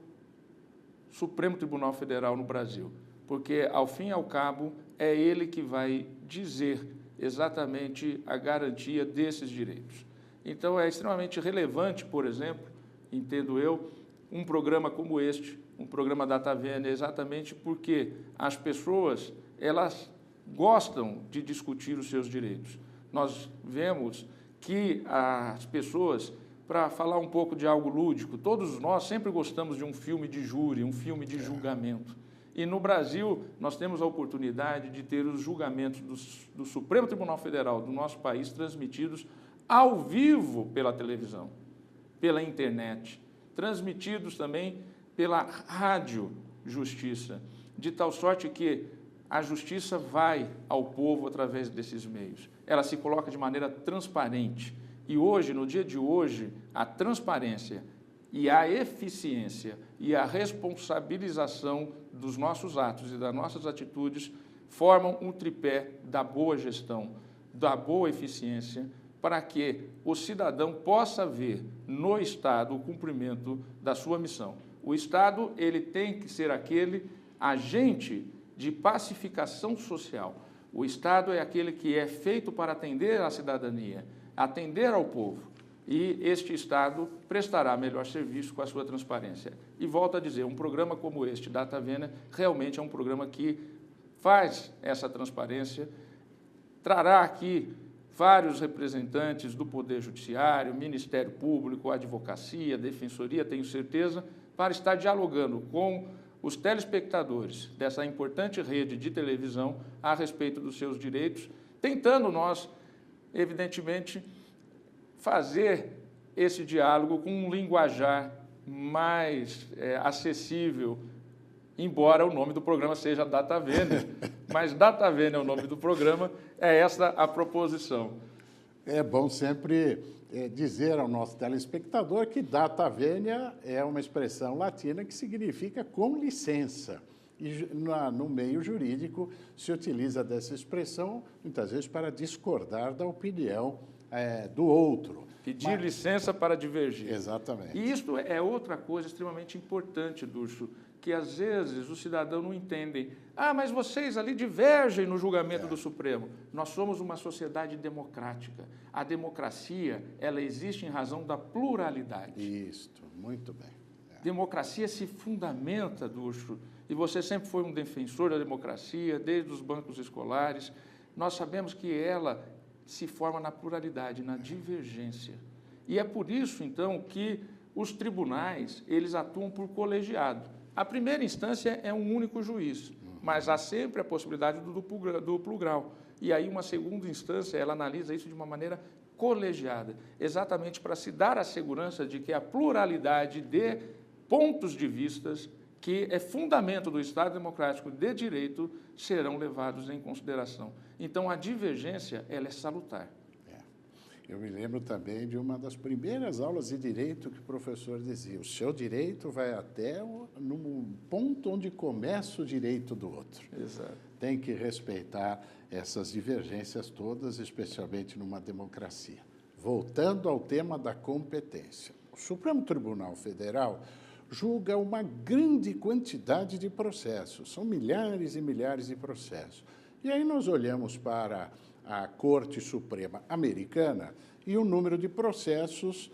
Supremo Tribunal Federal no Brasil, porque, ao fim e ao cabo, é ele que vai dizer exatamente a garantia desses direitos. Então, é extremamente relevante, por exemplo, entendo eu, um programa como este, um programa DataVênia, exatamente porque as pessoas, elas gostam de discutir os seus direitos. Nós vemos que as pessoas, para falar um pouco de algo lúdico, todos nós sempre gostamos de um filme de júri, um filme de julgamento. E no Brasil, nós temos a oportunidade de ter os julgamentos do Supremo Tribunal Federal do nosso país transmitidos ao vivo pela televisão, pela internet, transmitidos também pela rádio Justiça, de tal sorte que a justiça vai ao povo através desses meios. Ela se coloca de maneira transparente. E hoje, no dia de hoje, a transparência e a eficiência e a responsabilização dos nossos atos e das nossas atitudes formam um tripé da boa gestão, da boa eficiência, para que o cidadão possa ver no Estado o cumprimento da sua missão. O Estado, ele tem que ser aquele agente de pacificação social. O Estado é aquele que é feito para atender à cidadania, atender ao povo. E este Estado prestará melhor serviço com a sua transparência. E volto a dizer, um programa como este, DataVênia, realmente é um programa que faz essa transparência, trará aqui vários representantes do Poder Judiciário, Ministério Público, Advocacia, Defensoria, tenho certeza, para estar dialogando com os telespectadores dessa importante rede de televisão a respeito dos seus direitos, tentando nós evidentemente, fazer esse diálogo com um linguajar mais acessível, embora o nome do programa seja Data Vênia, mas Data Vênia é o nome do programa, é essa a proposição. É bom sempre dizer ao nosso telespectador que Data Vênia é uma expressão latina que significa com licença. E no meio jurídico se utiliza dessa expressão, muitas vezes, para discordar da opinião do outro. Pedir licença para divergir. Exatamente. E isso é outra coisa extremamente importante, Dulcio, que às vezes o cidadão não entende. Ah, mas vocês ali divergem no julgamento do Supremo. Nós somos uma sociedade democrática. A democracia, ela existe em razão da pluralidade. Isto, muito bem. Democracia se fundamenta, Dulcio, e você sempre foi um defensor da democracia, desde os bancos escolares. Nós sabemos que ela se forma na pluralidade, na divergência. E é por isso, então, que os tribunais, eles atuam por colegiado. A primeira instância é um único juiz, mas há sempre a possibilidade do duplo grau. E aí uma segunda instância, ela analisa isso de uma maneira colegiada, exatamente para se dar a segurança de que a pluralidade de pontos de vistas, que é fundamento do Estado Democrático de Direito, serão levados em consideração. Então, a divergência, ela é salutar. Eu me lembro também de uma das primeiras aulas de direito que o professor dizia: o seu direito vai até no ponto onde começa o direito do outro. Exato. Tem que respeitar essas divergências todas, especialmente numa democracia. Voltando ao tema da competência. O Supremo Tribunal Federal julga uma grande quantidade de processos, são milhares e milhares de processos. E aí nós olhamos para a Corte Suprema Americana e o número de processos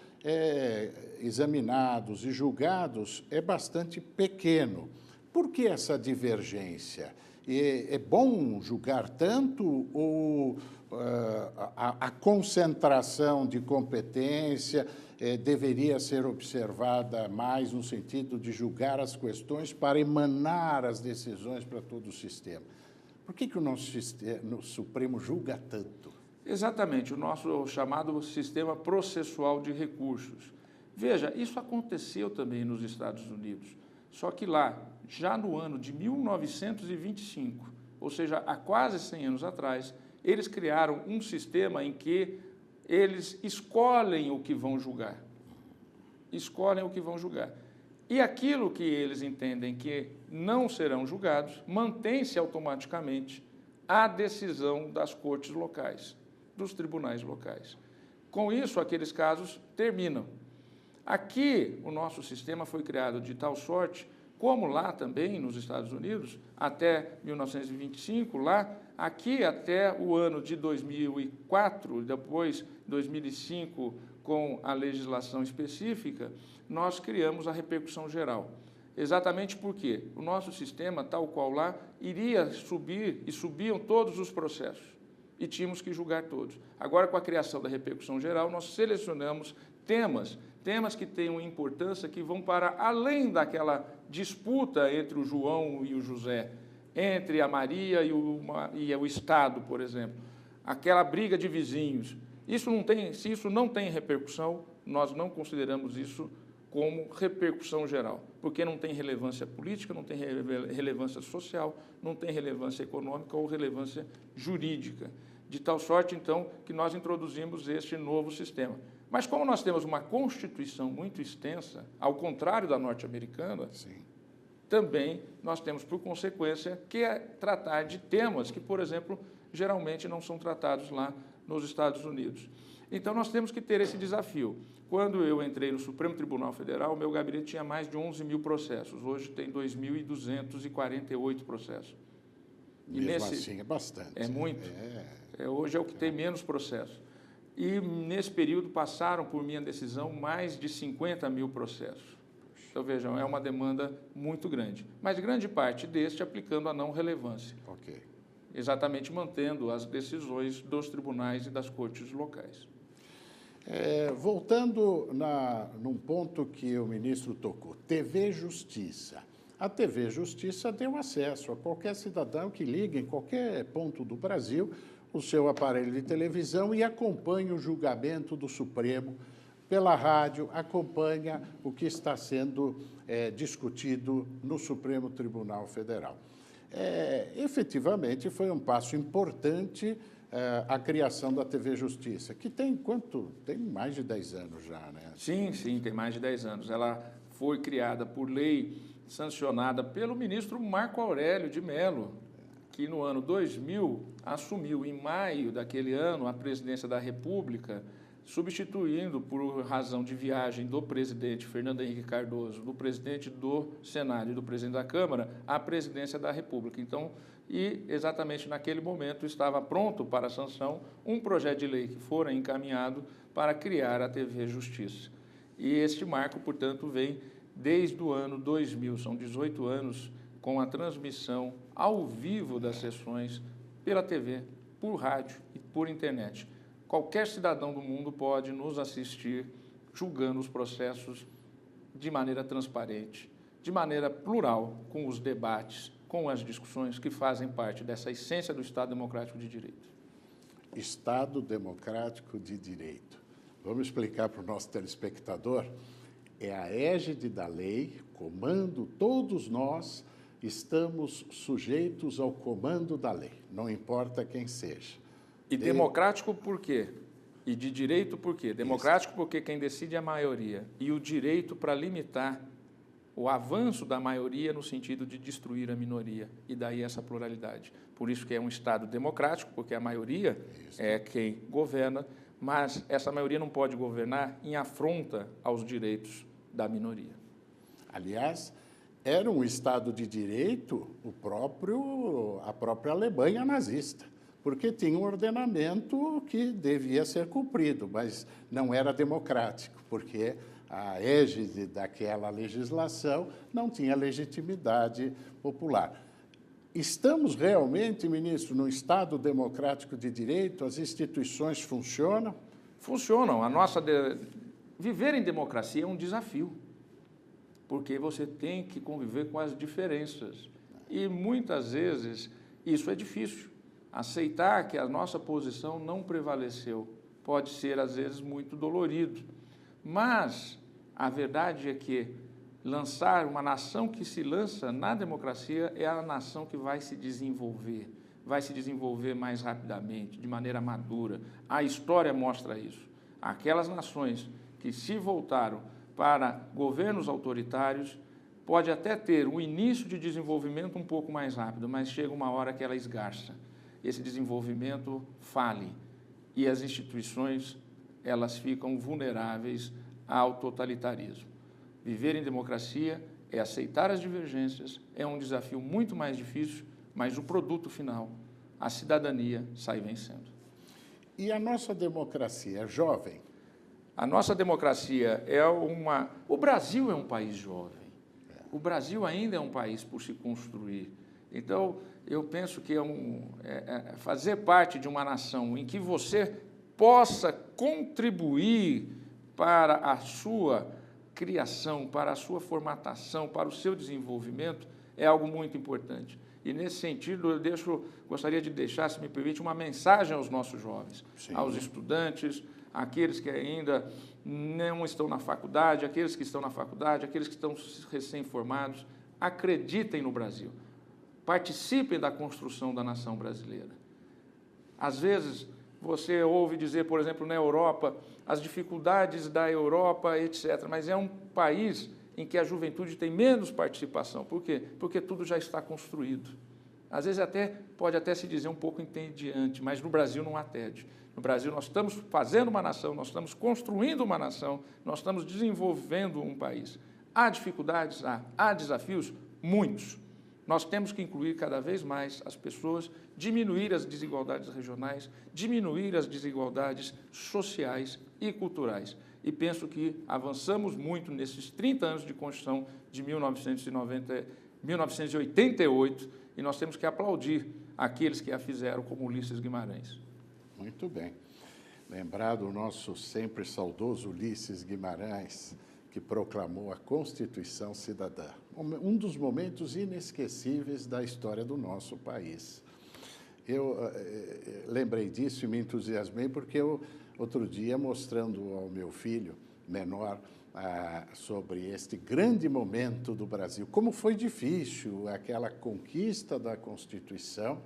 examinados e julgados é bastante pequeno. Por que essa divergência? É bom julgar tanto ou a concentração de competência deveria ser observada mais no sentido de julgar as questões para emanar as decisões para todo o sistema? Por que o nosso Supremo julga tanto? Exatamente, o nosso chamado sistema processual de recursos. Veja, isso aconteceu também nos Estados Unidos, só que lá, já no ano de 1925, ou seja, há quase 100 anos atrás, eles criaram um sistema em que eles escolhem o que vão julgar. Escolhem o que vão julgar. E aquilo que eles entendem que não serão julgados, mantém-se automaticamente a decisão das cortes locais, dos tribunais locais. Com isso, aqueles casos terminam. Aqui, o nosso sistema foi criado de tal sorte, como lá também, nos Estados Unidos, até 1925, lá, aqui até o ano de 2004, depois 2005, com a legislação específica, nós criamos a repercussão geral. Exatamente porque o nosso sistema, tal qual lá, iria subir, e subiam todos os processos, e tínhamos que julgar todos. Agora, com a criação da repercussão geral, nós selecionamos temas que tenham importância, que vão para além daquela disputa entre o João e o José, entre a Maria e o Estado, por exemplo, aquela briga de vizinhos. Se isso não tem repercussão, nós não consideramos isso como repercussão geral, porque não tem relevância política, não tem relevância social, não tem relevância econômica ou relevância jurídica. De tal sorte, então, que nós introduzimos este novo sistema. Mas como nós temos uma Constituição muito extensa, ao contrário da norte-americana, também nós temos, por consequência, que tratar de temas que, por exemplo, geralmente não são tratados lá nos Estados Unidos. Então, nós temos que ter esse desafio. Quando eu entrei no Supremo Tribunal Federal, o meu gabinete tinha mais de 11 mil processos. Hoje tem 2.248 processos. Mesmo assim é bastante. É muito. Hoje é o que tem menos processos. E, nesse período, passaram, por minha decisão, mais de 50 mil processos. Então, vejam, é uma demanda muito grande. Mas grande parte deste aplicando a não relevância. Ok. Exatamente mantendo as decisões dos tribunais e das cortes locais. Voltando num ponto que o ministro tocou, TV Justiça. A TV Justiça deu acesso a qualquer cidadão que ligue em qualquer ponto do Brasil, o seu aparelho de televisão e acompanha o julgamento do Supremo pela rádio, acompanha o que está sendo discutido no Supremo Tribunal Federal. Efetivamente, foi um passo importante a criação da TV Justiça, que tem quanto? Tem mais de 10 anos já, né? Sim, tem mais de 10 anos. Ela foi criada por lei, sancionada pelo ministro Marco Aurélio de Mello, que no ano 2000 assumiu, em maio daquele ano, a presidência da República, substituindo, por razão de viagem do presidente Fernando Henrique Cardoso, do presidente do Senado e do presidente da Câmara, a presidência da República. Então, e exatamente naquele momento estava pronto para a sanção um projeto de lei que fora encaminhado para criar a TV Justiça. E este marco, portanto, vem desde o ano 2000, são 18 anos com a transmissão ao vivo das sessões pela TV, por rádio e por internet. Qualquer cidadão do mundo pode nos assistir julgando os processos de maneira transparente, de maneira plural, com os debates, com as discussões que fazem parte dessa essência do Estado Democrático de Direito. Estado Democrático de Direito. Vamos explicar para o nosso telespectador. É a égide da lei, comando, todos nós estamos sujeitos ao comando da lei, não importa quem seja. E democrático por quê? E de direito por quê? Democrático porque quem decide é a maioria. E o direito para limitar o avanço da maioria no sentido de destruir a minoria. E daí essa pluralidade. Por isso que é um Estado democrático, porque a maioria é quem governa, mas essa maioria não pode governar em afronta aos direitos da minoria. Aliás, era um Estado de direito a própria Alemanha nazista, porque tinha um ordenamento que devia ser cumprido, mas não era democrático, porque a égide daquela legislação não tinha legitimidade popular. Estamos realmente, ministro, num Estado democrático de direito? As instituições funcionam? Funcionam. Viver em democracia é um desafio, porque você tem que conviver com as diferenças. E, muitas vezes, isso é difícil. Aceitar que a nossa posição não prevaleceu pode ser, às vezes, muito dolorido. Mas a verdade é que lançar uma nação que se lança na democracia é a nação que vai se desenvolver mais rapidamente, de maneira madura. A história mostra isso. Aquelas nações que se voltaram para governos autoritários pode até ter um início de desenvolvimento um pouco mais rápido, mas chega uma hora que ela esgarça. Esse desenvolvimento fale e as instituições elas ficam vulneráveis ao totalitarismo. Viver em democracia é aceitar as divergências, é um desafio muito mais difícil, mas o produto final, a cidadania, sai vencendo. E a nossa democracia é jovem? A nossa democracia O Brasil é um país jovem. O Brasil ainda é um país por se construir. Então, eu penso que fazer parte de uma nação em que você possa contribuir para a sua criação, para a sua formatação, para o seu desenvolvimento, é algo muito importante. E, nesse sentido, gostaria de deixar, se me permite, uma mensagem aos nossos jovens, Sim. aos estudantes, aqueles que ainda não estão na faculdade, aqueles que estão na faculdade, aqueles que estão recém-formados. Acreditem no Brasil. Participem da construção da nação brasileira. Às vezes, você ouve dizer, por exemplo, na Europa, as dificuldades da Europa, etc. Mas é um país em que a juventude tem menos participação. Por quê? Porque tudo já está construído. Às vezes pode até se dizer um pouco entediante, mas no Brasil não há tédio. No Brasil nós estamos fazendo uma nação, nós estamos construindo uma nação, nós estamos desenvolvendo um país. Há dificuldades? Há desafios? Muitos. Nós temos que incluir cada vez mais as pessoas, diminuir as desigualdades regionais, diminuir as desigualdades sociais e culturais. E penso que avançamos muito nesses 30 anos de Constituição de 1988 e nós temos que aplaudir aqueles que a fizeram, como Ulisses Guimarães. Muito bem. Lembrado o nosso sempre saudoso Ulisses Guimarães, que proclamou a Constituição Cidadã, um dos momentos inesquecíveis da história do nosso país. Eu lembrei disso e me entusiasmei porque eu, outro dia, mostrando ao meu filho menor sobre este grande momento do Brasil, como foi difícil aquela conquista da Constituição,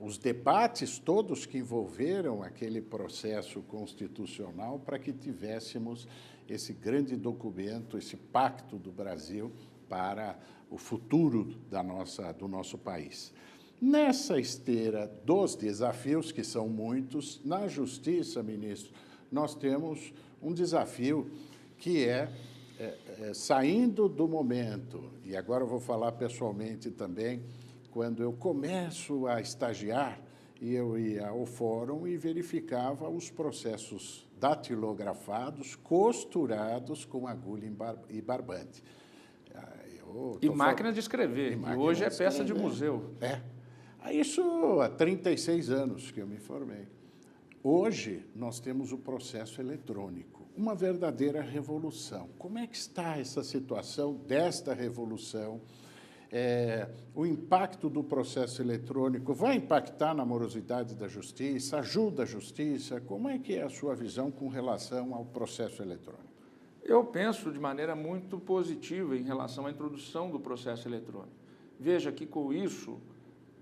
os debates todos que envolveram aquele processo constitucional para que tivéssemos esse grande documento, esse pacto do Brasil para o futuro do nosso país. Nessa esteira dos desafios, que são muitos, na Justiça, ministro, nós temos um desafio que saindo do momento, e agora eu vou falar pessoalmente também, quando eu começo a estagiar, eu ia ao fórum e verificava os processos datilografados, costurados com agulha e barbante. E máquina de escrever, e hoje é peça de museu. Isso há 36 anos que eu me formei. Hoje, nós temos o processo eletrônico, uma verdadeira revolução. Como é que está essa situação desta revolução? O impacto do processo eletrônico vai impactar na morosidade da justiça? Ajuda a justiça? Como é que é a sua visão com relação ao processo eletrônico? Eu penso de maneira muito positiva em relação à introdução do processo eletrônico. Veja que com isso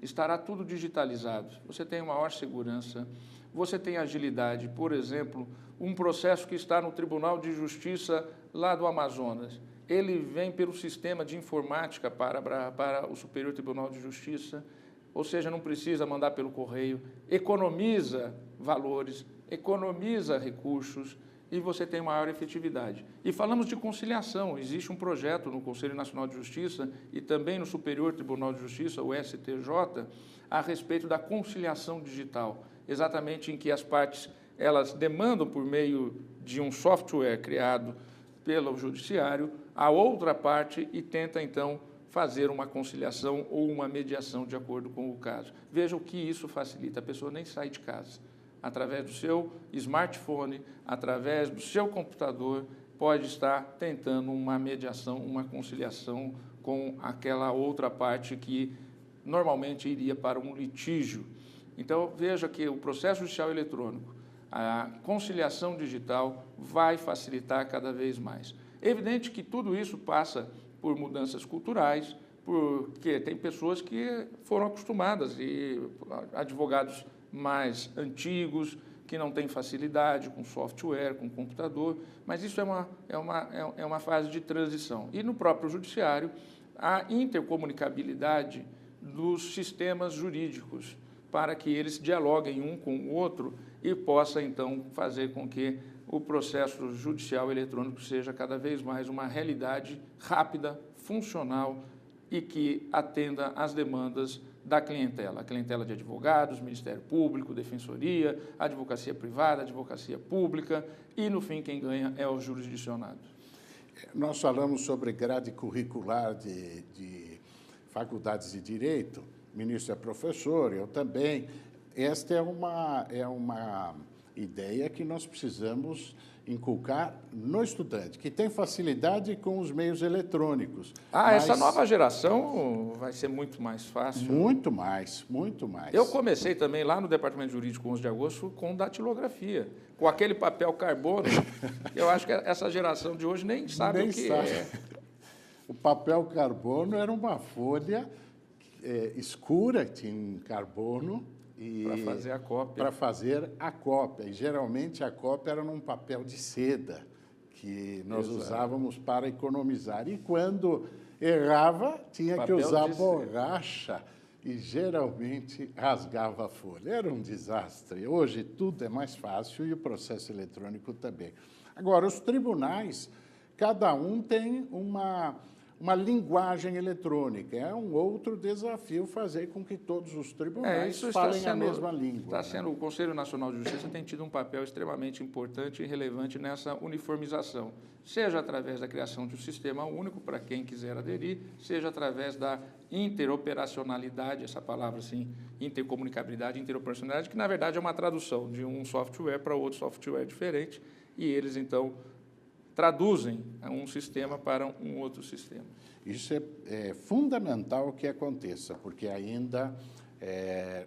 estará tudo digitalizado. Você tem maior segurança, você tem agilidade. Por exemplo, um processo que está no Tribunal de Justiça lá do Amazonas, ele vem pelo sistema de informática para o Superior Tribunal de Justiça, ou seja, não precisa mandar pelo correio, economiza valores, economiza recursos e você tem maior efetividade. E falamos de conciliação, existe um projeto no Conselho Nacional de Justiça e também no Superior Tribunal de Justiça, o STJ, a respeito da conciliação digital, exatamente em que as partes elas demandam por meio de um software criado pelo judiciário a outra parte e tenta, então, fazer uma conciliação ou uma mediação de acordo com o caso. Veja o que isso facilita, a pessoa nem sai de casa. Através do seu smartphone, através do seu computador, pode estar tentando uma mediação, uma conciliação com aquela outra parte que normalmente iria para um litígio. Então, veja que o processo judicial eletrônico, a conciliação digital vai facilitar cada vez mais. É evidente que tudo isso passa por mudanças culturais, porque tem pessoas que foram acostumadas, e advogados mais antigos, que não têm facilidade com software, com computador, mas isso é uma fase de transição. E no próprio judiciário, a intercomunicabilidade dos sistemas jurídicos, para que eles dialoguem um com o outro e possa, então, fazer com que o processo judicial eletrônico seja cada vez mais uma realidade rápida, funcional e que atenda às demandas da clientela, a clientela de advogados, Ministério Público, Defensoria, advocacia privada, advocacia pública e, no fim, quem ganha é o jurisdicionado. Nós falamos sobre grade curricular de faculdades de Direito, o ministro é professor, eu também. Esta é uma ideia que nós precisamos inculcar no estudante, que tem facilidade com os meios eletrônicos. Essa nova geração vai ser muito mais fácil. Muito mais, muito mais. Eu comecei também lá no Departamento Jurídico 11 de agosto com datilografia, com aquele papel carbono. Eu acho que essa geração de hoje nem sabe o que é. O papel carbono era uma folha escura, tinha um carbono, para fazer a cópia. Para fazer a cópia. E, geralmente, a cópia era num papel de seda, que nós usávamos para economizar. E, quando errava, tinha que usar borracha e, geralmente, rasgava a folha. Era um desastre. Hoje, tudo é mais fácil e o processo eletrônico também. Agora, os tribunais, cada um tem uma linguagem eletrônica. É um outro desafio fazer com que todos os tribunais falem a mesma língua. O Conselho Nacional de Justiça tem tido um papel extremamente importante e relevante nessa uniformização, seja através da criação de um sistema único para quem quiser aderir, seja através da interoperacionalidade, essa palavra assim, intercomunicabilidade, interoperacionalidade, que na verdade é uma tradução de um software para outro software diferente, e eles então traduzem um sistema para um outro sistema. Isso é fundamental que aconteça, porque ainda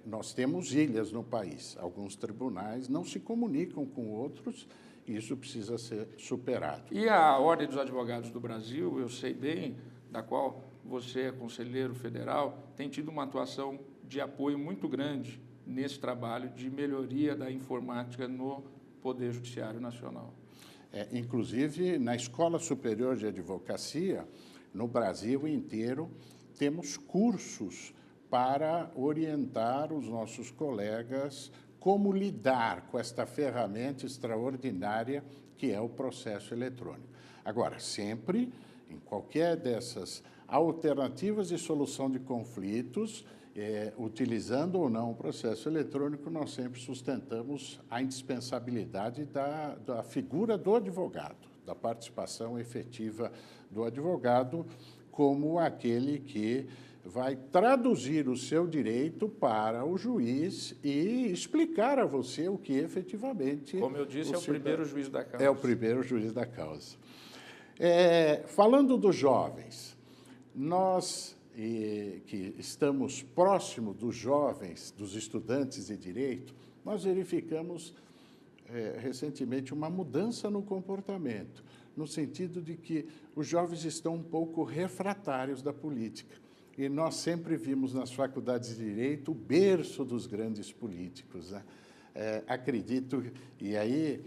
Nós temos ilhas no país. Alguns tribunais não se comunicam com outros e isso precisa ser superado. E a Ordem dos Advogados do Brasil, eu sei bem, da qual você é conselheiro federal, tem tido uma atuação de apoio muito grande nesse trabalho de melhoria da informática no Poder Judiciário Nacional. Inclusive, na Escola Superior de Advocacia, no Brasil inteiro, temos cursos para orientar os nossos colegas como lidar com esta ferramenta extraordinária que é o processo eletrônico. Agora, sempre, em qualquer dessas alternativas de solução de conflitos, utilizando ou não o processo eletrônico, nós sempre sustentamos a indispensabilidade da figura do advogado, da participação efetiva do advogado como aquele que vai traduzir o seu direito para o juiz e explicar a você o que efetivamente... Como eu disse, é o primeiro juiz da causa. É o primeiro juiz da causa. Falando dos jovens, nós que estamos próximo dos jovens, dos estudantes de direito, nós verificamos recentemente uma mudança no comportamento, no sentido de que os jovens estão um pouco refratários da política. E nós sempre vimos nas faculdades de Direito o berço dos grandes políticos, né? Acredito, e aí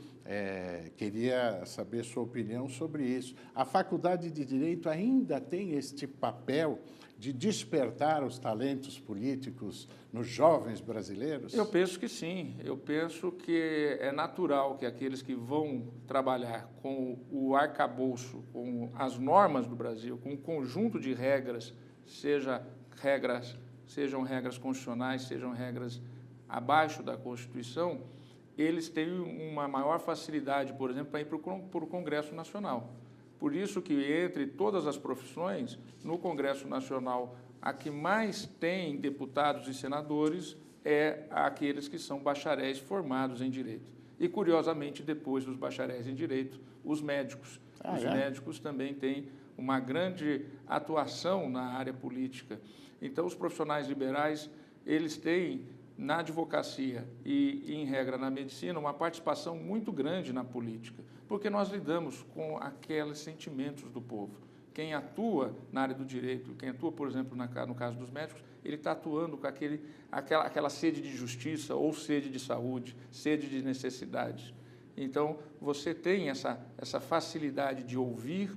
queria saber sua opinião sobre isso. A Faculdade de Direito ainda tem este papel de despertar os talentos políticos nos jovens brasileiros? Eu penso que sim. Eu penso que é natural que aqueles que vão trabalhar com o arcabouço, com as normas do Brasil, com o conjunto de regras, sejam regras constitucionais, sejam regras abaixo da Constituição, eles têm uma maior facilidade, por exemplo, para ir para o Congresso Nacional. Por isso que, entre todas as profissões, no Congresso Nacional, a que mais tem deputados e senadores é aqueles que são bacharéis formados em Direito. E, curiosamente, depois dos bacharéis em Direito, os médicos. Os médicos também têm uma grande atuação na área política. Então, os profissionais liberais, eles têm, na advocacia e, em regra, na medicina, uma participação muito grande na política, porque nós lidamos com aqueles sentimentos do povo. Quem atua na área do direito, quem atua, por exemplo, no caso dos médicos, ele está atuando com aquela sede de justiça ou sede de saúde, sede de necessidades. Então, você tem essa facilidade de ouvir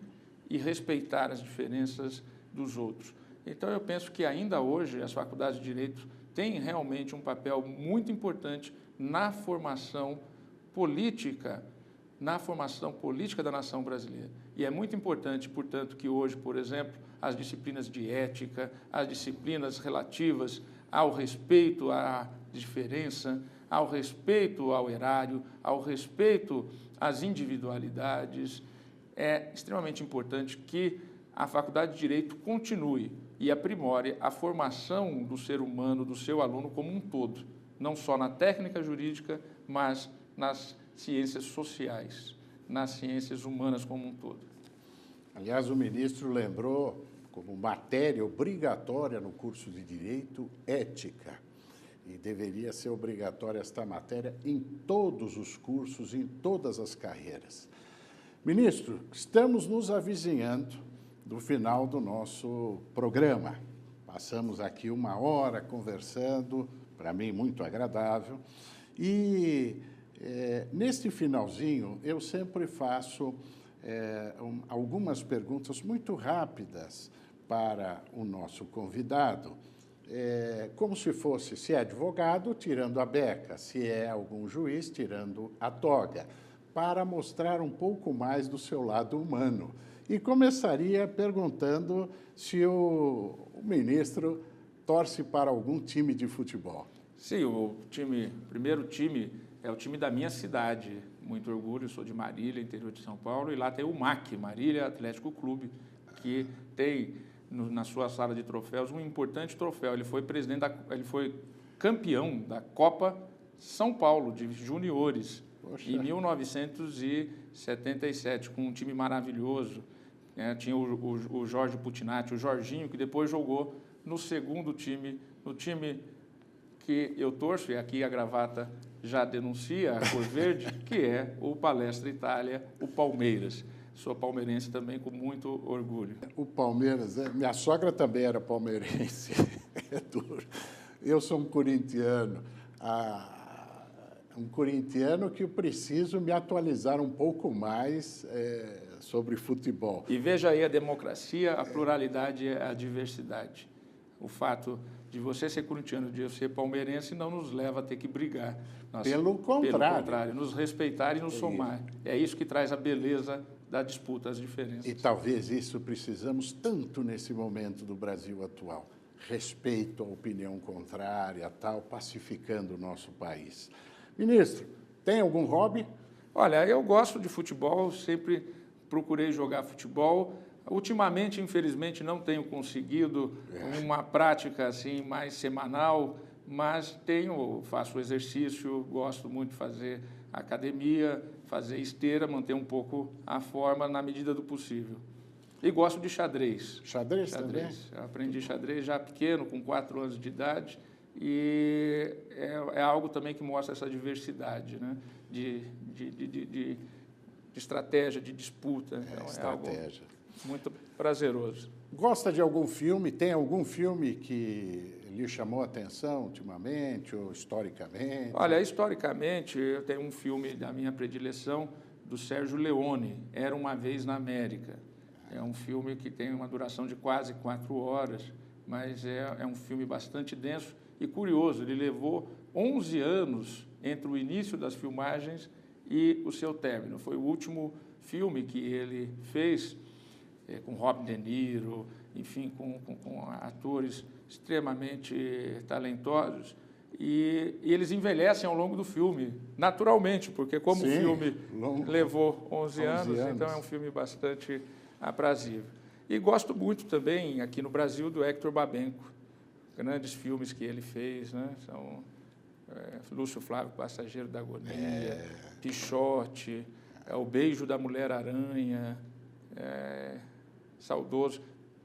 e respeitar as diferenças dos outros. Então, eu penso que ainda hoje as faculdades de Direito têm realmente um papel muito importante na formação política da nação brasileira. E é muito importante, portanto, que hoje, por exemplo, as disciplinas de ética, as disciplinas relativas ao respeito à diferença, ao respeito ao erário, ao respeito às individualidades, é extremamente importante que a Faculdade de Direito continue e aprimore a formação do ser humano, do seu aluno como um todo, não só na técnica jurídica, mas nas ciências sociais, nas ciências humanas como um todo. Aliás, o ministro lembrou como matéria obrigatória no curso de Direito, ética. E deveria ser obrigatória esta matéria em todos os cursos, em todas as carreiras. Ministro, estamos nos avizinhando do final do nosso programa. Passamos aqui 1 hora conversando, para mim muito agradável, e neste finalzinho eu sempre faço algumas perguntas muito rápidas para o nosso convidado, como se fosse, se é advogado, tirando a beca, se é algum juiz, tirando a toga, para mostrar um pouco mais do seu lado humano. E começaria perguntando se o ministro torce para algum time de futebol. Sim, o primeiro time é o time da minha cidade. Muito orgulho, sou de Marília, interior de São Paulo, e lá tem o MAC, Marília Atlético Clube, que tem na sua sala de troféus um importante troféu. Ele foi campeão da Copa São Paulo de juniores. Poxa. Em 1977, com um time maravilhoso. Tinha o Jorge Putinati, o Jorginho, que depois jogou no segundo time, no time que eu torço, e aqui a gravata já denuncia a cor verde, que é o Palestra Itália, o Palmeiras. Sou palmeirense também com muito orgulho. O Palmeiras, minha sogra também era palmeirense, é duro. Eu sou um corintiano, que eu preciso me atualizar um pouco mais sobre futebol. E veja aí a democracia, a pluralidade e a diversidade. O fato de você ser corintiano, de eu ser palmeirense, não nos leva a ter que brigar. Pelo contrário. Nos respeitar e nos somar. É isso que traz a beleza da disputa, as diferenças. E talvez isso precisamos tanto nesse momento do Brasil atual. Respeito à opinião contrária, tal, pacificando o nosso país. Ministro, tem algum hobby? Olha, eu gosto de futebol, sempre procurei jogar futebol. Ultimamente, infelizmente, não tenho conseguido uma prática assim mais semanal, mas faço exercício, gosto muito de fazer academia, fazer esteira, manter um pouco a forma na medida do possível. E gosto de xadrez. Xadrez também? Eu aprendi xadrez já pequeno, com 4 anos de idade, e é algo também que mostra essa diversidade, né? de estratégia, de disputa. Então, estratégia. É algo muito prazeroso. Gosta de algum filme? Tem algum filme que lhe chamou a atenção ultimamente ou historicamente? Olha, historicamente, eu tenho um filme da minha predileção, do Sérgio Leone, Era Uma Vez na América. É um filme que tem uma duração de quase 4 horas, mas é um filme bastante denso e curioso. Ele levou 11 anos entre o início das filmagens e o seu término. Foi o último filme que ele fez com Robert De Niro, enfim, com atores extremamente talentosos. E eles envelhecem ao longo do filme, naturalmente, porque como o filme levou 11 anos, então é um filme bastante aprazível. E gosto muito também, aqui no Brasil, do Hector Babenco. Grandes filmes que ele fez, né? São Lúcio Flávio, Passageiro da Agonia, Pichote, O Beijo da Mulher-Aranha, Saudoso,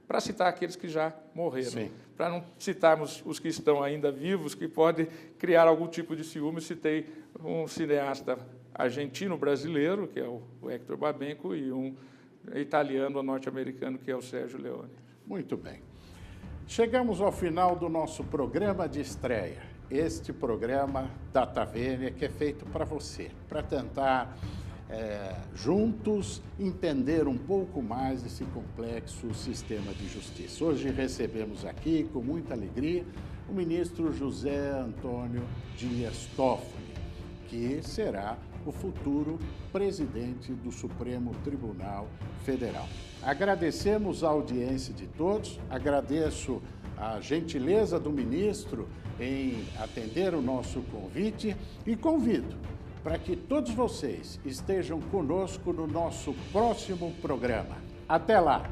para citar aqueles que já morreram. Para não citarmos os que estão ainda vivos, que podem criar algum tipo de ciúme. Citei um cineasta argentino-brasileiro, que é o Hector Babenco, e um italiano ou norte-americano, que é o Sérgio Leone. Muito bem. Chegamos ao final do nosso programa de estreia. Este programa Data Vênia, que é feito para você, para tentar juntos entender um pouco mais esse complexo sistema de justiça. Hoje recebemos aqui, com muita alegria, o ministro José Antônio Dias Toffoli, que será o futuro presidente do Supremo Tribunal Federal. Agradecemos a audiência de todos, agradeço a gentileza do ministro em atender o nosso convite e convido para que todos vocês estejam conosco no nosso próximo programa. Até lá!